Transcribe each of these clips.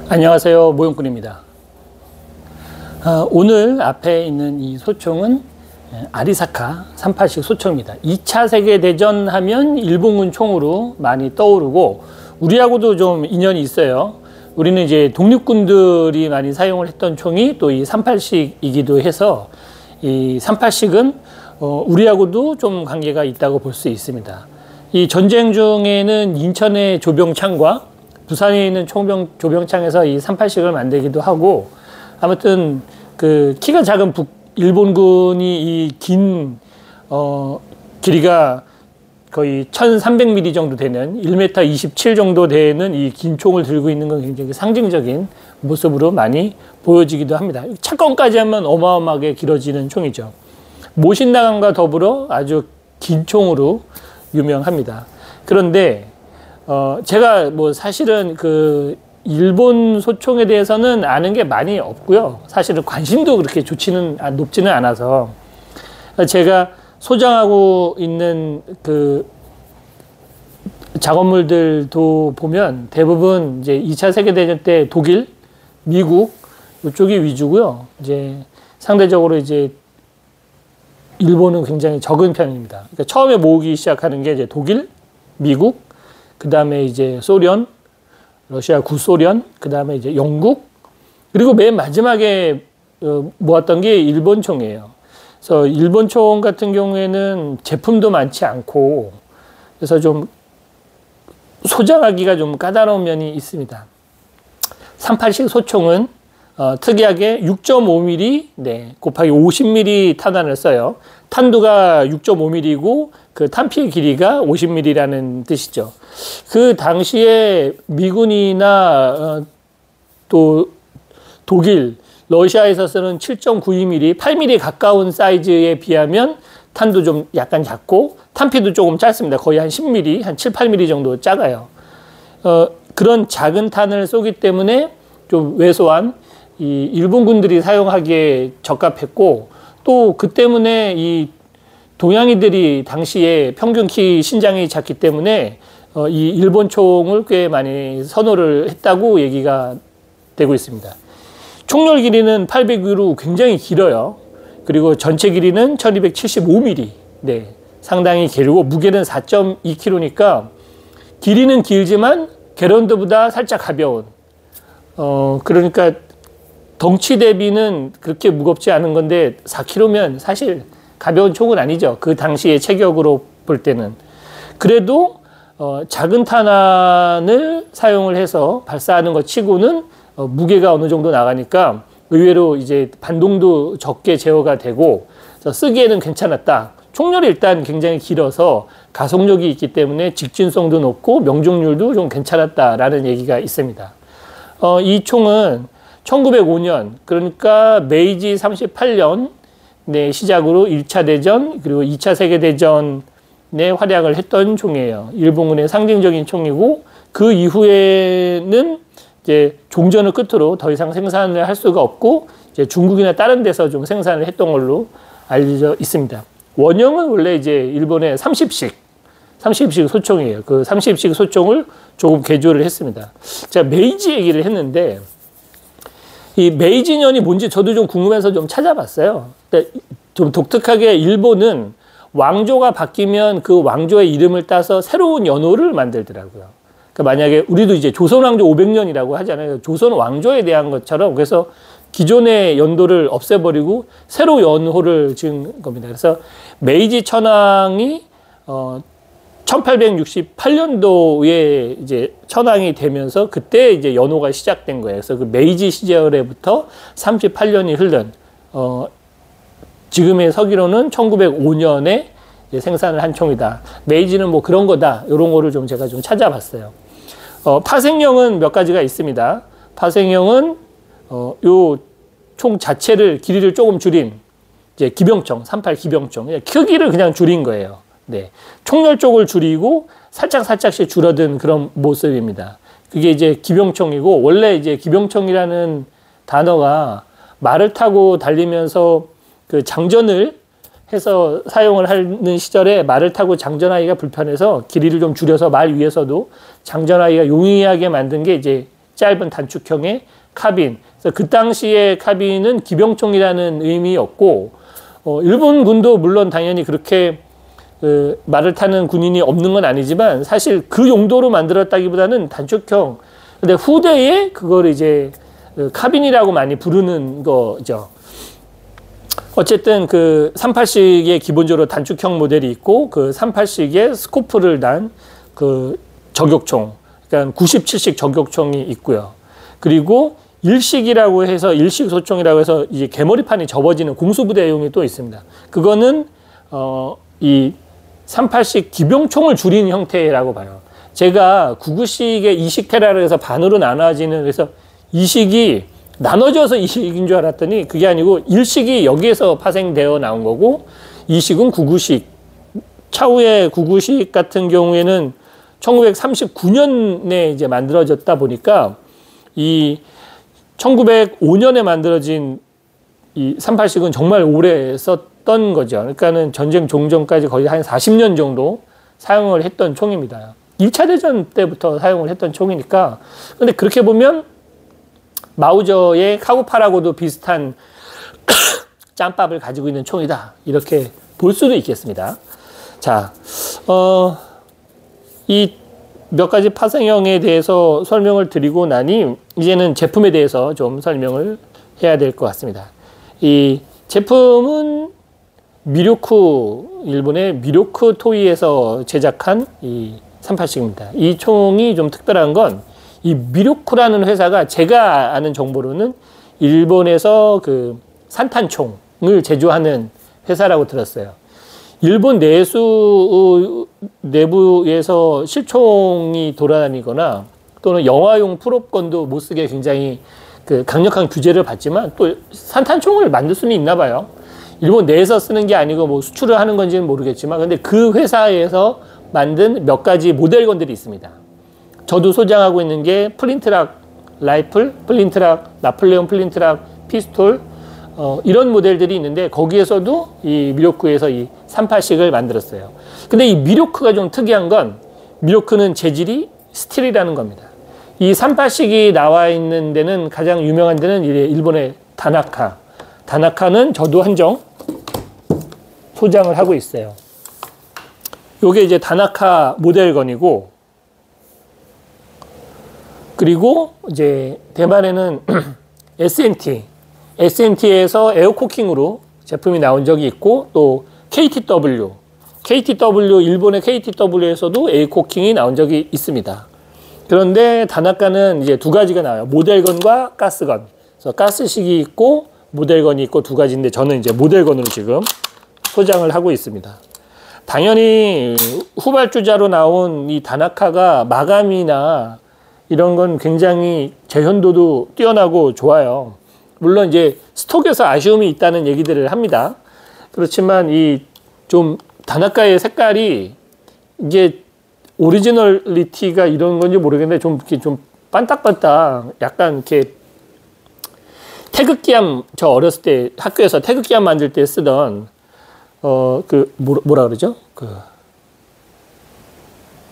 안녕하세요. 모형꾼입니다. 오늘 앞에 있는 이 소총은 아리사카 38식 소총입니다. 2차 세계대전 하면 일본군 총으로 많이 떠오르고 우리하고도 좀 인연이 있어요. 우리는 이제 독립군들이 많이 사용을 했던 총이 또 이 38식이기도 해서 이 38식은 우리하고도 좀 관계가 있다고 볼 수 있습니다. 이 전쟁 중에는 인천의 조병창과 부산에 있는 조병창에서 이 38식을 만들기도 하고, 아무튼 그 키가 작은 일본군이 이 긴 길이가 거의 1300mm 정도 되는 1m 27 정도 되는 이 긴 총을 들고 있는 건 굉장히 상징적인 모습으로 많이 보여지기도 합니다. 차건까지 하면 어마어마하게 길어지는 총이죠. 모신나강과 더불어 아주 긴 총으로 유명합니다. 그런데 제가 뭐 사실은 그 일본 소총에 대해서는 아는 게 많이 없고요. 사실은 관심도 그렇게 높지는 않아서 제가 소장하고 있는 그 작업물들도 보면 대부분 이제 2차 세계대전 때 독일, 미국 이쪽이 위주고요. 이제 상대적으로 이제 일본은 굉장히 적은 편입니다. 그러니까 처음에 모으기 시작하는 게 이제 독일, 미국, 그 다음에 이제 소련, 러시아 구소련, 그 다음에 이제 영국, 그리고 맨 마지막에 모았던 게 일본 총이에요. 그래서 일본 총 같은 경우에는 제품도 많지 않고, 그래서 좀 소장하기가 좀 까다로운 면이 있습니다. 38식 소총은 특이하게 6.5mm 곱하기 50mm 탄환을 써요. 탄두가 6.5mm이고 그 탄피의 길이가 50mm라는 뜻이죠. 그 당시에 미군이나 또 독일, 러시아에서 쓰는 7.92mm, 8mm 가까운 사이즈에 비하면 탄도 좀 약간 작고 탄피도 조금 짧습니다. 거의 한 10mm, 한 7, 8mm 정도 작아요. 그런 작은 탄을 쏘기 때문에 좀 왜소한 이 일본군들이 사용하기에 적합했고, 또 그 때문에 이 동양인들이 당시에 평균 키 신장이 작기 때문에 이 일본 총을 꽤 많이 선호를 했다고 얘기가 되고 있습니다. 총열 길이는 800mm 굉장히 길어요. 그리고 전체 길이는 1275mm. 네, 상당히 길고 무게는 4.2kg니까 길이는 길지만 게런드보다 살짝 가벼운. 그러니까 덩치 대비는 그렇게 무겁지 않은 건데 4kg면 사실 가벼운 총은 아니죠. 그 당시의 체격으로 볼 때는. 그래도 작은 탄환을 사용을 해서 발사하는 것 치고는 무게가 어느 정도 나가니까 의외로 이제 반동도 적게 제어가 되고 쓰기에는 괜찮았다. 총열이 일단 굉장히 길어서 가속력이 있기 때문에 직진성도 높고 명중률도 좀 괜찮았다라는 얘기가 있습니다. 이 총은 1905년, 그러니까 메이지 38년 시작으로 1차 대전 그리고 2차 세계대전에 활약을 했던 총이에요. 일본군의 상징적인 총이고, 그 이후에는 이제 종전을 끝으로 더 이상 생산을 할 수가 없고 이제 중국이나 다른 데서 좀 생산을 했던 걸로 알려져 있습니다. 원형은 원래 이제 일본의 30식 소총이에요. 그 30식 소총을 조금 개조를 했습니다. 제가 메이지 얘기를 했는데 이 메이지년이 뭔지 저도 좀 궁금해서 좀 찾아봤어요. 근데 좀 독특하게 일본은 왕조가 바뀌면 그 왕조의 이름을 따서 새로운 연호를 만들더라고요. 그러니까 만약에 우리도 이제 조선 왕조 500년이라고 하잖아요. 조선 왕조에 대한 것처럼, 그래서 기존의 연도를 없애버리고 새로 연호를 지은 겁니다. 그래서 메이지 천황이 1868년도에 이제 천황이 되면서 그때 이제 연호가 시작된 거예요. 그래서 그 메이지 시절에부터 38년이 흐른 지금의 서기로는 1905년에 생산을 한 총이다. 메이지는 뭐 그런 거다. 이런 거를 좀 제가 좀 찾아봤어요. 파생형은 몇 가지가 있습니다. 파생형은 요 총 자체를 길이를 조금 줄인 이제 기병총, 38 기병총, 크기를 그냥 줄인 거예요. 네, 총열 쪽을 줄이고 살짝씩 줄어든 그런 모습입니다. 그게 이제 기병총이고, 원래 이제 기병총이라는 단어가 말을 타고 달리면서 그 장전을 해서 사용을 하는 시절에 말을 타고 장전하기가 불편해서 길이를 좀 줄여서 말 위에서도 장전하기가 용이하게 만든 게 이제 짧은 단축형의 카빈. 그래서 그 당시에 카빈은 기병총이라는 의미였고, 일본군도 물론 당연히 그렇게 말을 타는 군인이 없는 건 아니지만 사실 그 용도로 만들었다기보다는 단축형. 근데 후대에 그걸 이제 카빈이라고 많이 부르는 거죠. 어쨌든 그 38식의 기본적으로 단축형 모델이 있고 그 38식의 스코프를 단 그 저격총, 그러니까 97식 저격총이 있고요. 그리고 일식이라고 해서 일식 소총이라고 해서 이제 개머리판이 접어지는 공수부대용이 또 있습니다. 그거는 이 38식 기병총을 줄인 형태라고 봐요. 제가 99식의 이식 테라를 해서 반으로 나눠지는 그래서 이식이 나눠져서 이식인 줄 알았더니 그게 아니고 일식이 여기에서 파생되어 나온 거고 이식은 99식. 차후에 99식 같은 경우에는 1939년에 이제 만들어졌다 보니까 이 1905년에 만들어진 이 38식은 정말 오래 썼던 거죠. 그러니까는 전쟁 종전까지 거의 한 40년 정도 사용을 했던 총입니다. 2차 대전 때부터 사용을 했던 총이니까. 근데 그렇게 보면 마우저의 카고파라고도 비슷한 짬밥을 가지고 있는 총이다. 이렇게 볼 수도 있겠습니다. 자, 이 몇 가지 파생형에 대해서 설명을 드리고 나니 이제는 제품에 대해서 좀 설명을 해야 될 것 같습니다. 이 제품은 미료쿠, 일본의 미료쿠 토이에서 제작한 이 38식입니다. 이 총이 좀 특별한 건 이 미료쿠라는 회사가 제가 아는 정보로는 일본에서 그 산탄총을 제조하는 회사라고 들었어요. 일본 내부에서 실총이 돌아다니거나 또는 영화용 풀옵건도 못 쓰게 굉장히 그 강력한 규제를 받지만 또 산탄총을 만들 수는 있나 봐요. 일본 내에서 쓰는 게 아니고 뭐 수출을 하는 건지는 모르겠지만 근데 그 회사에서 만든 몇 가지 모델건들이 있습니다. 저도 소장하고 있는 게 플린트락 라이플, 플린트락, 나폴레온 플린트락 피스톨 이런 모델들이 있는데 거기에서도 이 미료쿠에서 이 38식을 만들었어요. 근데 이 미료쿠가 좀 특이한 건 미료쿠는 재질이 스틸이라는 겁니다. 이 38식이 나와 있는 데는 가장 유명한 데는 일본의 다나카. 다나카는 저도 한정 소장을 하고 있어요. 요게 이제 다나카 모델건이고 그리고 이제 대만에는 SNT에서 에어코킹으로 제품이 나온 적이 있고 또 KTW 일본의 KTW에서도 에어코킹이 나온 적이 있습니다. 그런데 다나카는 이제 두 가지가 나와요. 모델건과 가스건. 그래서 가스식이 있고 모델건이 있고 두 가지인데 저는 이제 모델건으로 지금 소장을 하고 있습니다. 당연히 후발주자로 나온 이 다나카가 마감이나 이런 건 굉장히 재현도도 뛰어나고 좋아요. 물론 이제 스톡에서 아쉬움이 있다는 얘기들을 합니다. 그렇지만 이 좀 다나카의 색깔이 이게 오리지널리티가 이런 건지 모르겠는데 좀 이렇게 좀 반딱반딱 약간 이렇게 태극기함 저 어렸을 때 학교에서 태극기함 만들 때 쓰던 그 뭐라 그러죠?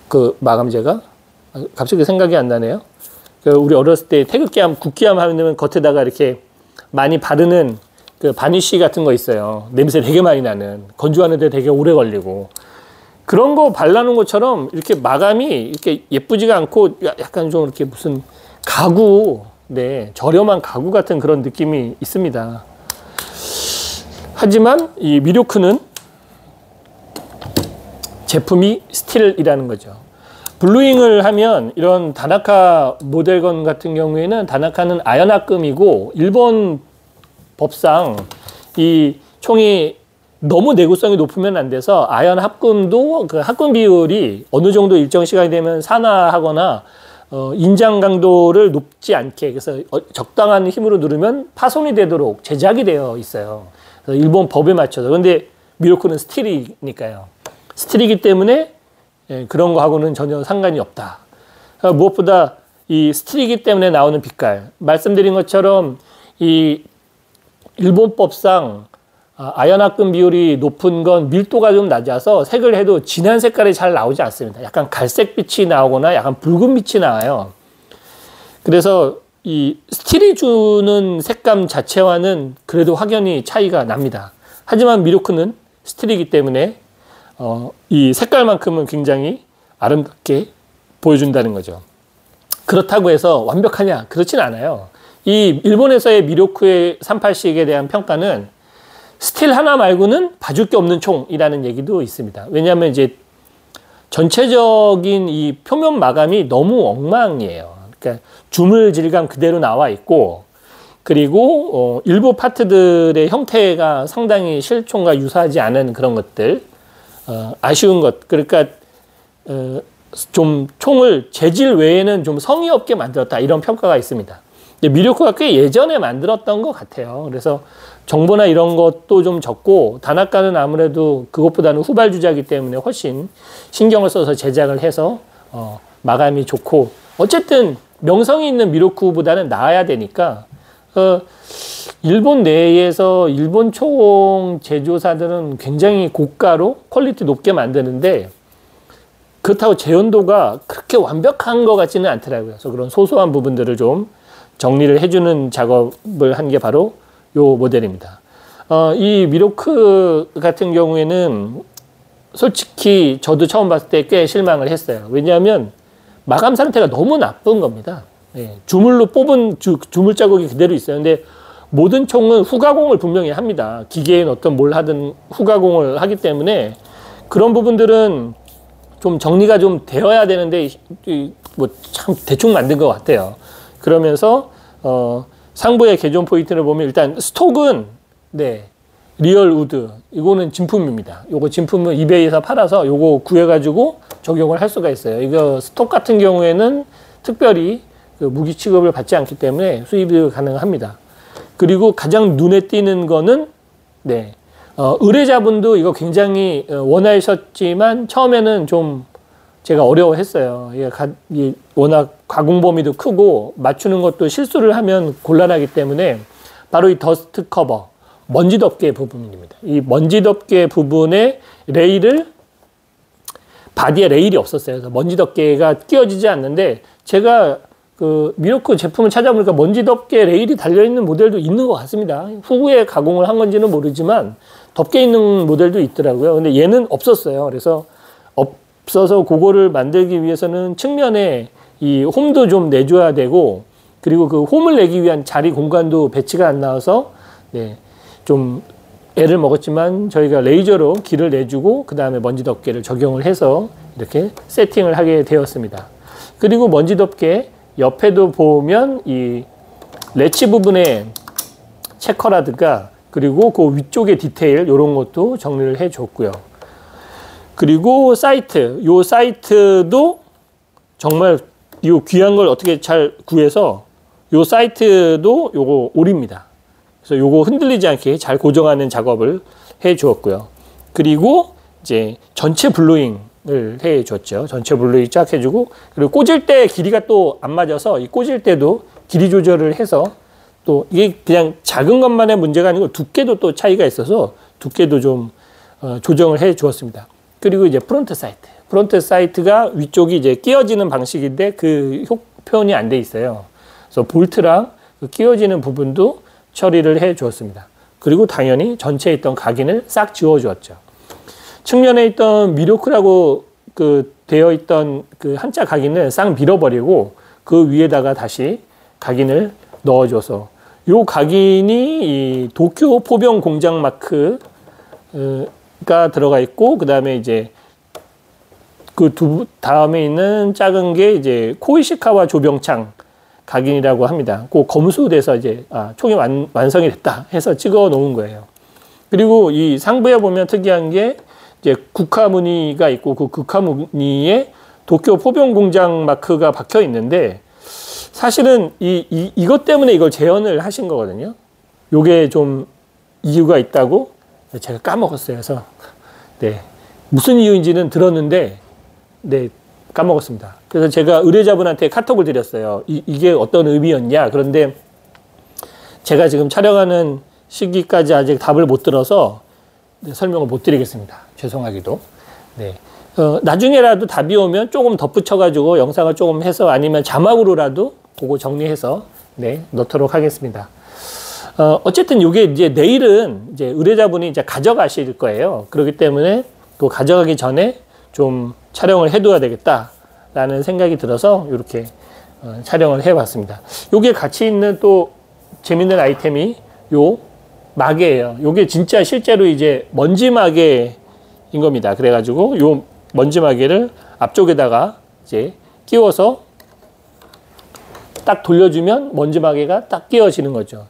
그 마감재가 갑자기 생각이 안 나네요. 우리 어렸을 때 태극기함, 국기함 하면 겉에다가 이렇게 많이 바르는 그 바니쉬 같은 거 있어요. 냄새 되게 많이 나는. 건조하는데 되게 오래 걸리고. 그런 거 발라놓은 것처럼 이렇게 마감이 이렇게 예쁘지가 않고 약간 좀 이렇게 무슨 가구, 네, 저렴한 가구 같은 그런 느낌이 있습니다. 하지만 이 미료쿠는 제품이 스틸이라는 거죠. 블루잉을 하면 이런 다나카 모델건 같은 경우에는 다나카는 아연합금이고 일본 법상 이 총이 너무 내구성이 높으면 안 돼서 아연합금도 그 합금 비율이 어느 정도 일정 시간이 되면 산화하거나 인장 강도를 높지 않게 그래서 적당한 힘으로 누르면 파손이 되도록 제작이 되어 있어요. 그래서 일본 법에 맞춰서. 그런데 미료쿠는 스틸이니까요. 스틸이기 때문에 그런 거하고는 전혀 상관이 없다. 무엇보다 이 스틸이기 때문에 나오는 빛깔. 말씀드린 것처럼 이 일본법상 아연합금 비율이 높은 건 밀도가 좀 낮아서 색을 해도 진한 색깔이 잘 나오지 않습니다. 약간 갈색빛이 나오거나 약간 붉은 빛이 나와요. 그래서 이 스틸이 주는 색감 자체와는 그래도 확연히 차이가 납니다. 하지만 미로크는 스틸이기 때문에 이 색깔만큼은 굉장히 아름답게 보여준다는 거죠. 그렇다고 해서 완벽하냐? 그렇진 않아요. 이 일본에서의 미로크의 386에 대한 평가는 스틸 하나 말고는 봐줄 게 없는 총이라는 얘기도 있습니다. 왜냐하면 이제 전체적인 이 표면 마감이 너무 엉망이에요. 그러니까 주물 질감 그대로 나와 있고, 그리고 일부 파트들의 형태가 상당히 실총과 유사하지 않은 그런 것들, 아쉬운 것. 그러니까 좀 총을 재질 외에는 좀 성의 없게 만들었다, 이런 평가가 있습니다. 미로크가 꽤 예전에 만들었던 것 같아요. 그래서 정보나 이런 것도 좀 적고, 다나카는 아무래도 그것보다는 후발주자이기 때문에 훨씬 신경을 써서 제작을 해서 마감이 좋고, 어쨌든 명성이 있는 미로크보다는 나아야 되니까 일본 내에서 일본 총 제조사들은 굉장히 고가로 퀄리티 높게 만드는데, 그렇다고 재현도가 그렇게 완벽한 것 같지는 않더라고요. 그래서 그런 소소한 부분들을 좀 정리를 해주는 작업을 한 게 바로 요 모델입니다. 이 미로크 같은 경우에는 솔직히 저도 처음 봤을 때 꽤 실망을 했어요. 왜냐하면 마감 상태가 너무 나쁜 겁니다. 예, 주물로 뽑은 주물 자국이 그대로 있어요. 근데 모든 총은 후가공을 분명히 합니다. 기계엔 어떤 뭘 하든 후가공을 하기 때문에 그런 부분들은 좀 정리가 좀 되어야 되는데 뭐 참 대충 만든 것 같아요. 그러면서 상부의 개존 포인트를 보면 일단 스톡은 네, 리얼 우드, 이거는 진품입니다. 요거 진품은 이베이에서 팔아서 요거 구해가지고 적용을 할 수가 있어요. 이거 스톡 같은 경우에는 특별히 그 무기 취급을 받지 않기 때문에 수입이 가능합니다. 그리고 가장 눈에 띄는 거는 네, 의뢰자분도 이거 굉장히 원하셨지만 처음에는 좀 제가 어려워했어요. 이게 워낙 가공 범위도 크고 맞추는 것도 실수를 하면 곤란하기 때문에 바로 이 더스트 커버, 먼지 덮개 부분입니다. 이 먼지 덮개 부분에 레일을, 바디에 레일이 없었어요. 그래서 먼지 덮개가 끼워지지 않는데, 제가 그 미로크 제품을 찾아보니까 먼지 덮개 레일이 달려있는 모델도 있는 것 같습니다. 후에 가공을 한 건지는 모르지만 덮개 있는 모델도 있더라고요. 근데 얘는 없었어요. 그래서 없어서 그거를 만들기 위해서는 측면에 이 홈도 좀 내줘야 되고, 그리고 그 홈을 내기 위한 자리 공간도 배치가 안 나와서 네, 좀 애를 먹었지만 저희가 레이저로 길을 내주고 그 다음에 먼지 덮개를 적용을 해서 이렇게 세팅을 하게 되었습니다. 그리고 먼지 덮개 옆에도 보면 이 레치 부분에 체커라든가, 그리고 그 위쪽의 디테일 이런 것도 정리를 해 줬고요. 그리고 사이트, 요 사이트도 정말 이 귀한 걸 어떻게 잘 구해서 요 사이트도 요거 올입니다. 그래서 요거 흔들리지 않게 잘 고정하는 작업을 해 주었고요. 그리고 이제 전체 블루잉을 해 줬죠. 전체 블루잉 쫙 해주고, 그리고 꽂을 때 길이가 또 안 맞아서 이 꽂을 때도 길이 조절을 해서, 또 이게 그냥 작은 것만의 문제가 아니고 두께도 또 차이가 있어서 두께도 좀 조정을 해 주었습니다. 그리고 이제 프론트 사이트. 프론트 사이트가 위쪽이 이제 끼워지는 방식인데 그 표현이 안 돼 있어요. 그래서 볼트랑 그 끼워지는 부분도 처리를 해 주었습니다. 그리고 당연히 전체에 있던 각인을 싹 지워 주었죠. 측면에 있던 미로크라고 그 되어 있던 그 한자 각인을 싹 밀어버리고 그 위에다가 다시 각인을 넣어줘서, 요 각인이 이 도쿄 포병 공장 마크가 들어가 있고, 그 다음에 이제 그 다음에 있는 작은 게 이제 코이시카와 조병창 각인이라고 합니다. 그 검수돼서 이제 총이 완성이 됐다 해서 찍어 놓은 거예요. 그리고 이 상부에 보면 특이한 게 이제 국화무늬가 있고, 그 국화무늬에 도쿄 포병 공장 마크가 박혀 있는데, 사실은 이것 때문에 이걸 재현을 하신 거거든요. 요게 좀 이유가 있다고 제가 까먹었어요. 그래서 네, 무슨 이유인지는 들었는데 네, 까먹었습니다. 그래서 제가 의뢰자분한테 카톡을 드렸어요. 이게 어떤 의미였냐. 그런데 제가 지금 촬영하는 시기까지 아직 답을 못 들어서 네, 설명을 못 드리겠습니다. 죄송하기도. 네. 나중에라도 답이 오면 조금 덧붙여가지고 영상을 조금 해서 아니면 자막으로라도 그거 정리해서 네, 넣도록 하겠습니다. 어쨌든 이게 이제 내일은 이제 의뢰자분이 이제 가져가실 거예요. 그렇기 때문에 그 가져가기 전에 좀 촬영을 해둬야 되겠다라는 생각이 들어서 이렇게 촬영을 해봤습니다. 요게 같이 있는 또 재밌는 아이템이 요 마개예요. 요게 진짜 실제로 이제 먼지 마개인 겁니다. 그래가지고 요 먼지 마개를 앞쪽에다가 이제 끼워서 딱 돌려주면 먼지 마개가 딱 끼워지는 거죠.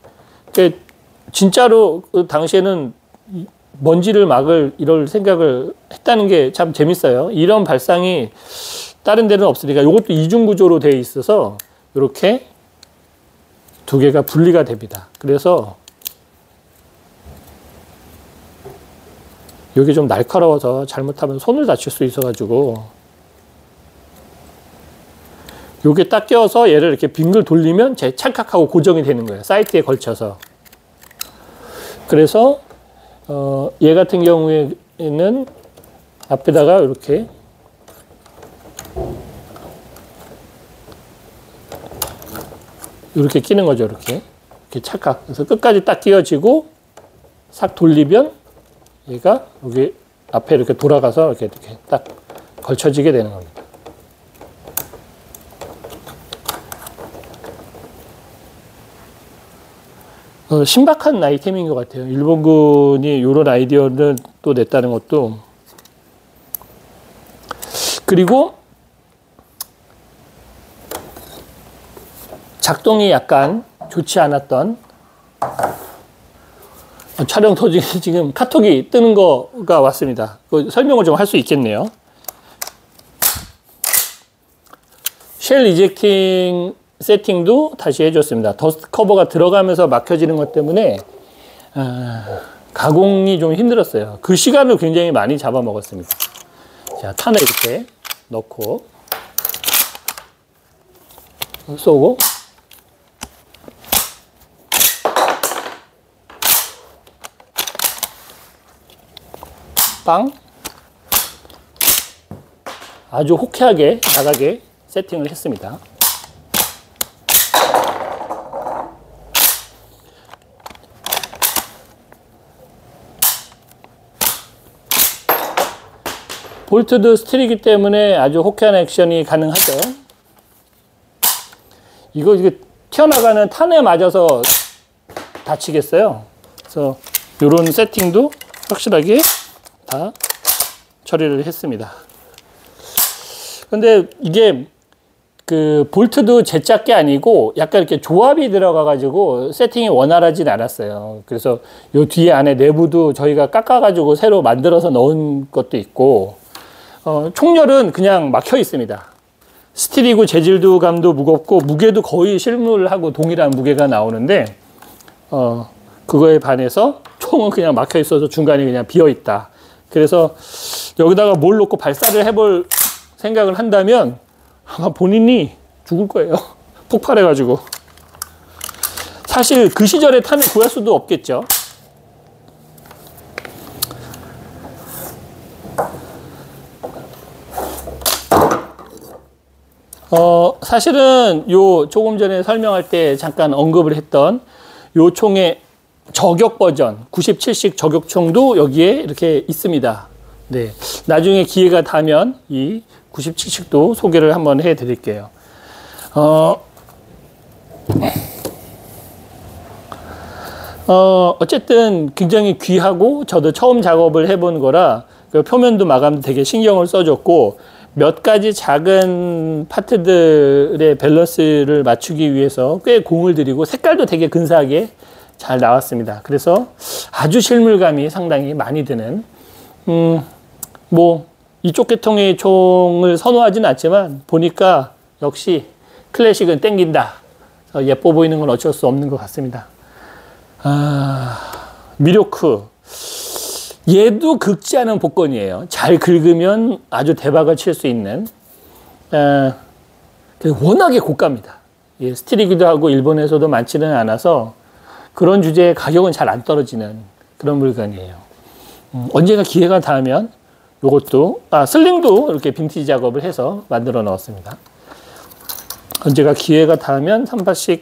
진짜로 그 당시에는 먼지를 막을 이럴 생각을 했다는 게 참 재밌어요. 이런 발상이 다른 데는 없으니까 이것도 이중 구조로 되어 있어서 이렇게 두 개가 분리가 됩니다. 그래서 이게 좀 날카로워서 잘못하면 손을 다칠 수 있어가지고 요게 딱 껴서 얘를 이렇게 빙글 돌리면 제 찰칵하고 고정이 되는 거예요. 사이트에 걸쳐서. 그래서 얘 같은 경우에는 앞에다가 이렇게 끼는 거죠. 이렇게 찰칵. 그래서 끝까지 딱 끼워지고 싹 돌리면 얘가 여기 앞에 이렇게 돌아가서 이렇게 딱 걸쳐지게 되는 겁니다. 신박한 아이템인 것 같아요. 일본군이 이런 아이디어를 또 냈다는 것도. 그리고 작동이 약간 좋지 않았던 촬영 도중에 지금 카톡이 뜨는 거가 왔습니다. 설명을 좀 할 수 있겠네요. 쉘 이젝팅 세팅도 다시 해줬습니다. 더스트 커버가 들어가면서 막혀지는 것 때문에 가공이 좀 힘들었어요. 그 시간을 굉장히 많이 잡아먹었습니다. 자, 탄을 이렇게 넣고 쏘고 빵 아주 호쾌하게 나가게 세팅을 했습니다. 볼트드 스틸이기 때문에 아주 호쾌한 액션이 가능하죠. 이게 튀어나가는 탄에 맞아서 다치겠어요. 그래서 이런 세팅도 확실하게 다 처리를 했습니다. 근데 이게 그 볼트도 제작 게 아니고 약간 이렇게 조합이 들어가 가지고 세팅이 원활하진 않았어요. 그래서 요 뒤에 안에 내부도 저희가 깎아 가지고 새로 만들어서 넣은 것도 있고 총열은 그냥 막혀 있습니다. 스틸이고 재질도 감도 무겁고 무게도 거의 실물하고 동일한 무게가 나오는데 그거에 반해서 총은 그냥 막혀 있어서 중간이 그냥 비어 있다. 그래서 여기다가 뭘 놓고 발사를 해볼 생각을 한다면 아마 본인이 죽을 거예요. 폭발해가지고. 사실 그 시절에 탄을 구할 수도 없겠죠. 사실은 요 조금 전에 설명할 때 잠깐 언급을 했던 요 총의 저격 버전 97식 저격총도 여기에 이렇게 있습니다. 네, 나중에 기회가 닿으면 이 97식도 소개를 한번 해 드릴게요. 어쨌든 굉장히 귀하고 저도 처음 작업을 해본 거라 그 표면도 마감도 되게 신경을 써줬고 몇 가지 작은 파트들의 밸런스를 맞추기 위해서 꽤 공을 들이고 색깔도 되게 근사하게 잘 나왔습니다. 그래서 아주 실물감이 상당히 많이 드는 뭐 이쪽 계통의 총을 선호하지는 않지만 보니까 역시 클래식은 땡긴다. 예뻐 보이는 건 어쩔 수 없는 것 같습니다. 미료크 얘도 긁지 않은 복권이에요. 잘 긁으면 아주 대박을 칠 수 있는 워낙에 고가입니다. 예, 스틸이기도 하고 일본에서도 많지는 않아서 그런 주제에 가격은 잘 안 떨어지는 그런 물건이에요. 언젠가 기회가 닿으면 요것도, 슬링도 이렇게 빈티지 작업을 해서 만들어 넣었습니다. 언제가 기회가 닿으면 38식,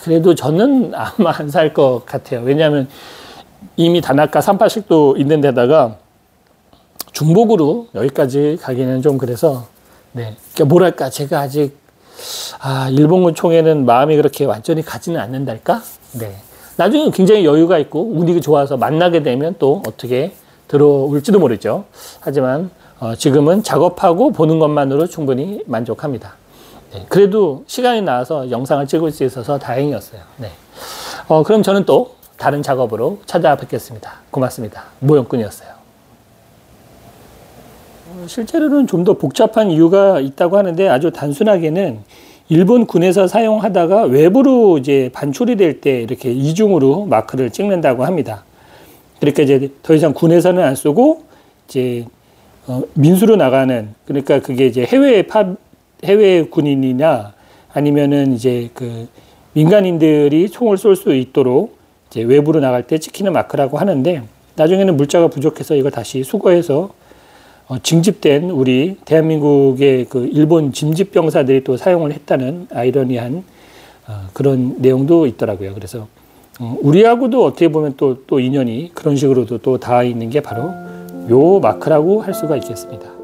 그래도 저는 아마 안 살 것 같아요. 왜냐하면 이미 다나카 38식도 있는 데다가 중복으로 여기까지 가기는 좀 그래서, 네. 그러니까 뭐랄까, 제가 아직, 일본군 총에는 마음이 그렇게 완전히 가지는 않는달까? 네. 나중에 굉장히 여유가 있고, 운이 좋아서 만나게 되면 또 어떻게 들어올지도 모르죠. 하지만, 지금은 작업하고 보는 것만으로 충분히 만족합니다. 네. 그래도 시간이 나와서 영상을 찍을 수 있어서 다행이었어요. 네. 그럼 저는 또 다른 작업으로 찾아뵙겠습니다. 고맙습니다. 모형꾼이었어요. 실제로는 좀 더 복잡한 이유가 있다고 하는데 아주 단순하게는 일본 군에서 사용하다가 외부로 이제 반출이 될 때 이렇게 이중으로 마크를 찍는다고 합니다. 그러니까 이제 더 이상 군에서는 안 쓰고 이제 민수로 나가는, 그러니까 그게 이제 해외 군인이나 아니면은 이제 그 민간인들이 총을 쏠 수 있도록 이제 외부로 나갈 때 찍히는 마크라고 하는데, 나중에는 물자가 부족해서 이걸 다시 수거해서 징집된 우리 대한민국의 그 일본 짐집병사들이 또 사용을 했다는 아이러니한 그런 내용도 있더라고요. 그래서 우리하고도 어떻게 보면 또 인연이 그런 식으로도 또 닿아 있는 게 바로 요 마크라고 할 수가 있겠습니다.